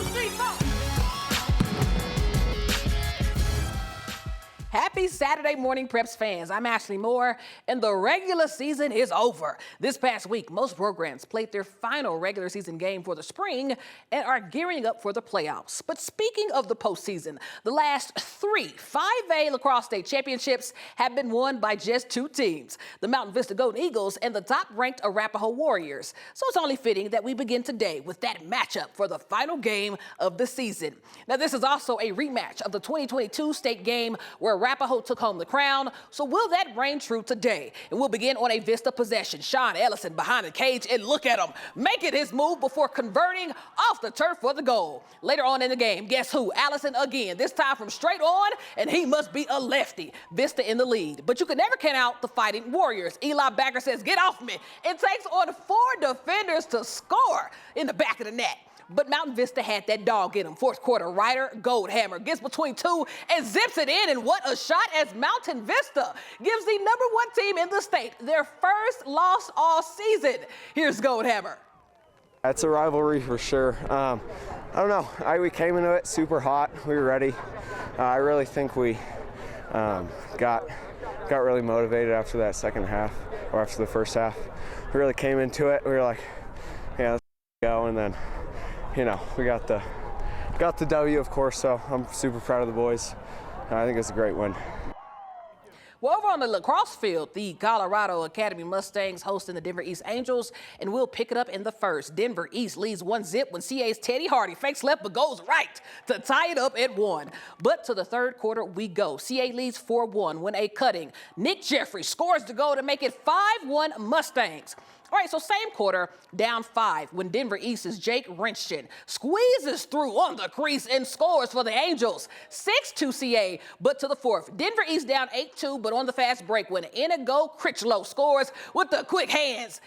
3, 4. Happy Saturday morning, Preps fans. I'm Ashley Moore, and the regular season is over. This past week, most programs played their final regular season game for the spring and are gearing up for the playoffs. But speaking of the postseason, the last 3 5A lacrosse state championships have been won by just 2 teams, the Mountain Vista Golden Eagles and the top-ranked Arapahoe Warriors. So it's only fitting that we begin today with that matchup for the final game of the season. Now, this is also a rematch of the 2022 state game where Arapahoe took home the crown. So will that reign true today? And we'll begin on a Vista possession. Sean Ellison behind the cage, and look at him making his move before converting off the turf for the goal. Later on in the game, guess who? Allison again, this time from straight on, and he must be a lefty. Vista in the lead. But you can never count out the Fighting Warriors. Eli Backer says, "Get off me." It takes on 4 defenders to score in the back of the net. But Mountain Vista had that dog in him. Fourth quarter, Ryder Goldhammer gets between 2 and zips it in. And what a shot as Mountain Vista gives the #1 team in the state their first loss all season. Here's Goldhammer. It's a rivalry for sure. I don't know. We came into it super hot. We were ready. I really think we got really motivated after that second half, or after the first half. We really came into it. We were like, yeah, let's go. And then, you know, we got the W, of course, so I'm super proud of the boys. I think it's a great win. Well, over on the lacrosse field, the Colorado Academy Mustangs hosting the Denver East Angels, and we'll pick it up in the first. Denver East leads 1-0 when CA's Teddy Hardy fakes left but goes right to tie it up at 1. But to the third quarter we go. CA leads 4-1 when a cutting Nick Jeffrey scores the goal to make it 5-1 Mustangs. All right, so same quarter, down 5 when Denver East's Jake Wrenchen squeezes through on the crease and scores for the Angels. 6-2 CA, but to the fourth. Denver East down 8-2, but on the fast break when Inigo Critchlow scores with the quick hands.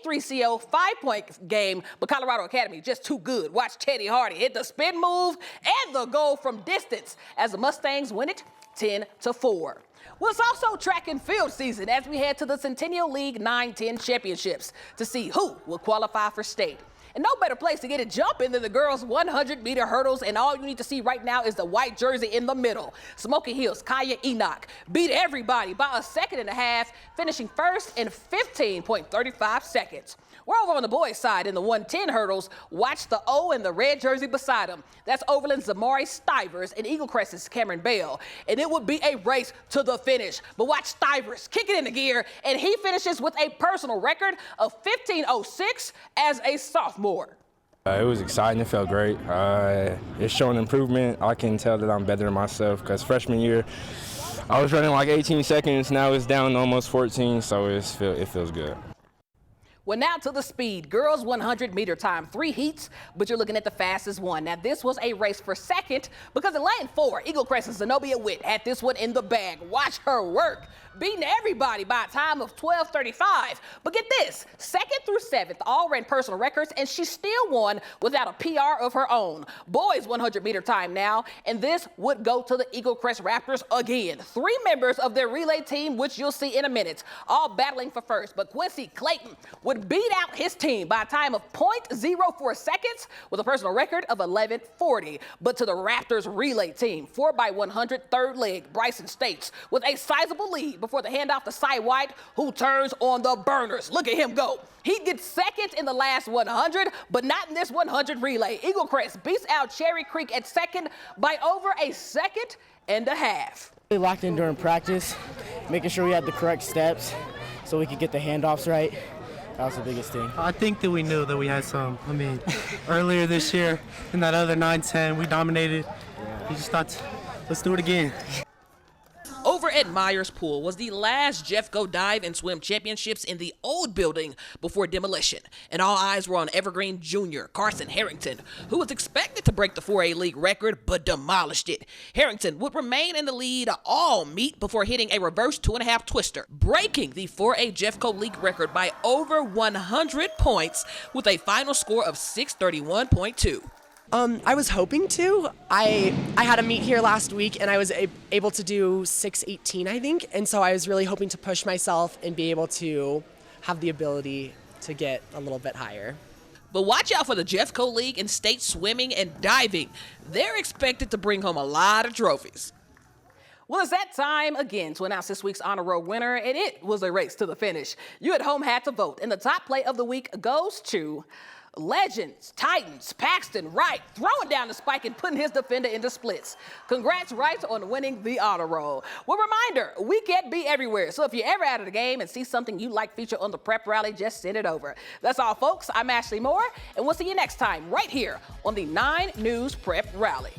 8-3 CO, 5-point game, but Colorado Academy just too good. Watch Teddy Hardy hit the spin move and the goal from distance as the Mustangs win it 10-4. Well, it's also track and field season as we head to the Centennial League 9-10 championships to see who will qualify for state. And no better place to get it jumping than the girls' 100-meter hurdles, and all you need to see right now is the white jersey in the middle. Smoky Hills' Kaya Enoch beat everybody by a second and a half, finishing first in 15.35 seconds. We're over on the boys' side in the 110 hurdles. Watch the O and the red jersey beside him. That's Overland's Zamari Stivers and Eagle Crest's Cameron Bell. And it would be a race to the finish. But watch Stivers kick it into gear, and he finishes with a personal record of 15:06 as a sophomore. It was exciting. It felt great. It's showing improvement. I can tell that I'm better than myself because freshman year, I was running like 18 seconds. Now it's down to almost 14, so it feels good. Well, now to the speed. Girls 100-meter time, 3 heats, but you're looking at the fastest one. Now, this was a race for second because in lane 4, Eagle Crest's Zenobia Witt had this one in the bag. Watch her work, beating everybody by a time of 12:35. But get this, 2nd through 7th all ran personal records, and she still won without a PR of her own. Boys 100-meter time now, and this would go to the Eagle Crest Raptors again. 3 members of their relay team, which you'll see in a minute, all battling for first. But Quincy Clayton would beat out his team by a time of 0.04 seconds with a personal record of 11:40. But to the Raptors relay team, 4x100 third leg, Bryson States with a sizable lead before the handoff to Cy White, who turns on the burners. Look at him go. He gets second in the last 100, but not in this 100 relay. Eagle Crest beats out Cherry Creek at second by over a second and a half. We locked in during practice, making sure we had the correct steps so we could get the handoffs right. That was the biggest thing. I think that we knew that we had some. I mean, earlier this year in that other 9-10, we dominated. We just thought, let's do it again. Over at Myers Pool was the last Jeffco Dive and Swim Championships in the old building before demolition. And all eyes were on Evergreen Jr. Carson Harrington, who was expected to break the 4A league record but demolished it. Harrington would remain in the lead all meet before hitting a reverse 2.5 twister, breaking the 4A Jeffco league record by over 100 points with a final score of 631.2. I was hoping to. I had a meet here last week and I was able to do 6:18, I think. And so I was really hoping to push myself and be able to have the ability to get a little bit higher. But watch out for the Jeffco League and state swimming and diving. They're expected to bring home a lot of trophies. Well, it's that time again to announce this week's Honor Roll winner, and it was a race to the finish. You at home had to vote, and the top play of the week goes to Legends, Titans, Paxton Wright, throwing down the spike and putting his defender into splits. Congrats, Wright, on winning the Honor Roll. Well, reminder, we can't be everywhere, so if you're ever out of the game and see something you like featured on the Prep Rally, just send it over. That's all, folks. I'm Ashley Moore, and we'll see you next time right here on the 9 News Prep Rally.